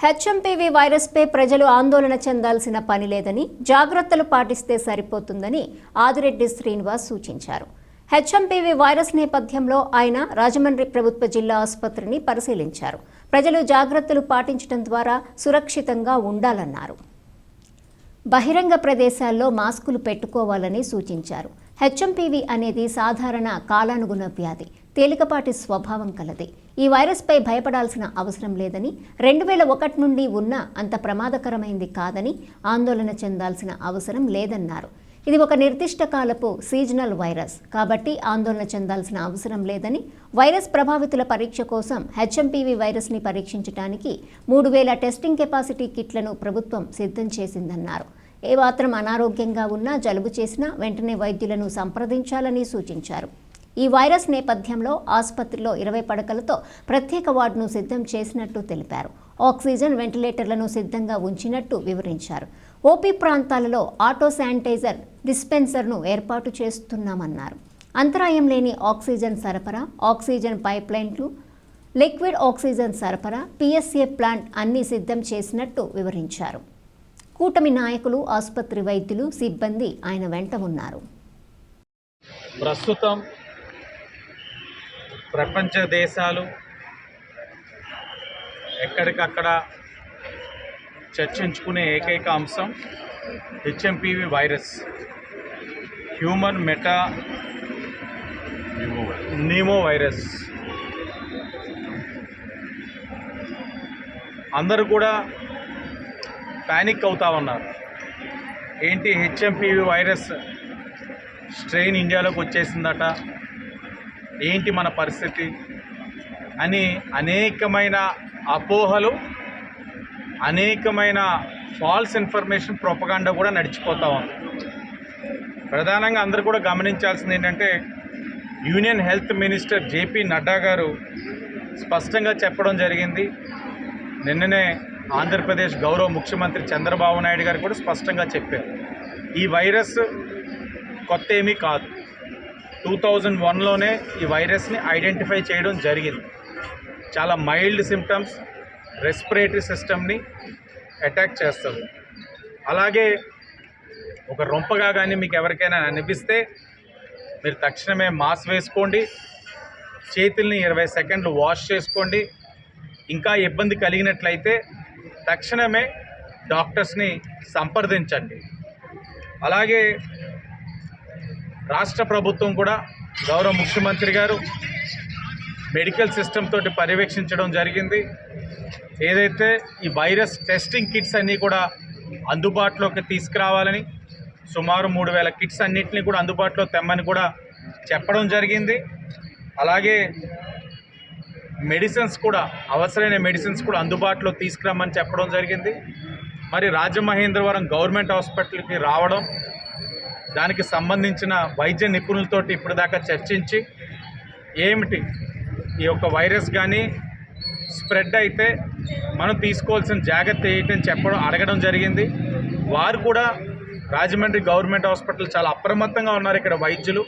HMPV వైరస్పై ప్రజలు ఆందోళన చెందాల్సిన పని లేదని, జాగ్రత్తలు పాటిస్తే సరిపోతుందని ఆదిరెడ్డి శ్రీనివాస్ సూచించారు. హెచ్ఎంపీవీ వైరస్ నేపథ్యంలో ఆయన రాజమండ్రి ప్రభుత్వ జిల్లా ఆసుపత్రిని పరిశీలించారు. ప్రజలు జాగ్రత్తలు పాటించడం ద్వారా సురక్షితంగా ఉండాలన్నారు. బహిరంగ ప్రదేశాల్లో మాస్కులు పెట్టుకోవాలని సూచించారు. హెచ్ఎంపీవీ అనేది సాధారణ కాలానుగుణ వ్యాధి, తేలికపాటి స్వభావం కలది. ఈ వైరస్పై భయపడాల్సిన అవసరం లేదని, 2001 నుండి ఉన్న అంత ప్రమాదకరమైంది కాదని ఆందోళన చెందాల్సిన అవసరం లేదన్నారు. ఇది ఒక నిర్దిష్ట కాలపు సీజనల్ వైరస్ కాబట్టి ఆందోళన చెందాల్సిన అవసరం లేదని, వైరస్ ప్రభావితుల పరీక్ష కోసం హెచ్ఎంపీవీ వైరస్ని పరీక్షించడానికి 3000 టెస్టింగ్ కెపాసిటీ కిట్లను ప్రభుత్వం సిద్ధం చేసిందన్నారు. ఏ మాత్రం అనారోగ్యంగా ఉన్నా, జలుబు చేసినా వెంటనే వైద్యులను సంప్రదించాలని సూచించారు. ఈ వైరస్ నేపథ్యంలో ఆసుపత్రిలో 20 పడకలతో ప్రత్యేక వార్డును సిద్ధం చేసినట్టు తెలిపారు. ఆక్సిజన్ వెంటిలేటర్లను సిద్ధంగా ఉంచినట్టు వివరించారు. ఓపీ ప్రాంతాలలో ఆటో శానిటైజర్ డిస్పెన్సర్ను ఏర్పాటు చేస్తున్నామన్నారు. అంతరాయం లేని ఆక్సిజన్ సరఫరా, ఆక్సిజన్ పైప్లైన్లు, లిక్విడ్ ఆక్సిజన్ సరఫరా, పిఎస్ఏ ప్లాంట్ అన్నీ సిద్ధం చేసినట్టు వివరించారు. కూటమి నాయకులు, ఆసుపత్రి వైద్యులు, సిబ్బంది ఆయన వెంట ఉన్నారు. ప్రస్తుతం ప్రపంచ దేశాలు ఎక్కడికక్కడ చర్చించుకునే ఏకైక అంశం HMPV virus, human meta Nemo virus. అందరూ కూడా ప్యానిక్ అవుతా ఉన్నారు. ఏంటి హెచ్ఎంపీవీ వైరస్ స్ట్రెయిన్ ఇండియాలోకి వచ్చేసిందట, ఏంటి మన పరిస్థితి అని అనేకమైన అపోహలు, అనేకమైన ఫాల్స్ ఇన్ఫర్మేషన్, ప్రొపగాండా కూడా నడిచిపోతూ ఉంది. ప్రధానంగా అందరూ కూడా గమనించాల్సింది ఏంటంటే, union health minister JP Nadda గారు స్పష్టంగా చెప్పడం జరిగింది. నిన్ననే ఆంధ్రప్రదేశ్ గౌరవ ముఖ్యమంత్రి చంద్రబాబు నాయుడు గారు కూడా స్పష్టంగా చెప్పారు, ఈ వైరస్ కొత్త ఏమీ కాదు. 2001లోనే ఈ వైరస్ని ఐడెంటిఫై చేయడం జరిగింది. చాలా మైల్డ్ సిమ్టమ్స్, రెస్పిరేటరీ సిస్టమ్ని అటాక్ చేస్తుంది. అలాగే ఒక రొంపగా కానీ మీకు ఎవరికైనా అనిపిస్తే మీరు తక్షణమే మాస్క్ వేసుకోండి, చేతుల్ని 20 సెకండ్లు వాష్ చేసుకోండి. ఇంకా ఇబ్బంది కలిగినట్లయితే తక్షణమే డాక్టర్స్ని సంప్రదించండి. అలాగే రాష్ట్ర ప్రభుత్వం కూడా, గౌరవ ముఖ్యమంత్రి గారు మెడికల్ సిస్టమ్ తోటి పర్యవేక్షించడం జరిగింది. ఏదైతే ఈ వైరస్ టెస్టింగ్ కిట్స్ అన్నీ కూడా అందుబాటులోకి తీసుకురావాలని, సుమారు 3000 కిట్స్ అన్నింటినీ కూడా అందుబాటులో తెమ్మని కూడా చెప్పడం జరిగింది. అలాగే మెడిసిన్స్ కూడా, అవసరమైన మెడిసిన్స్ కూడా అందుబాటులో తీసుకురామని చెప్పడం జరిగింది. మరి రాజమహేంద్రవరం గవర్నమెంట్ హాస్పిటల్కి రావడం, దానికి సంబంధించిన వైద్య నిపుణులతోటి ఇప్పటిదాకా చర్చించి ఏమిటి ఈ యొక్క వైరస్ కానీ స్ప్రెడ్ అయితే మనం తీసుకోవాల్సిన జాగ్రత్త ఏంటని అడగడం జరిగింది. వారు కూడా రాజమండ్రి గవర్నమెంట్ హాస్పిటల్ చాలా అప్రమత్తంగా ఉన్నారు ఇక్కడ వైద్యులు.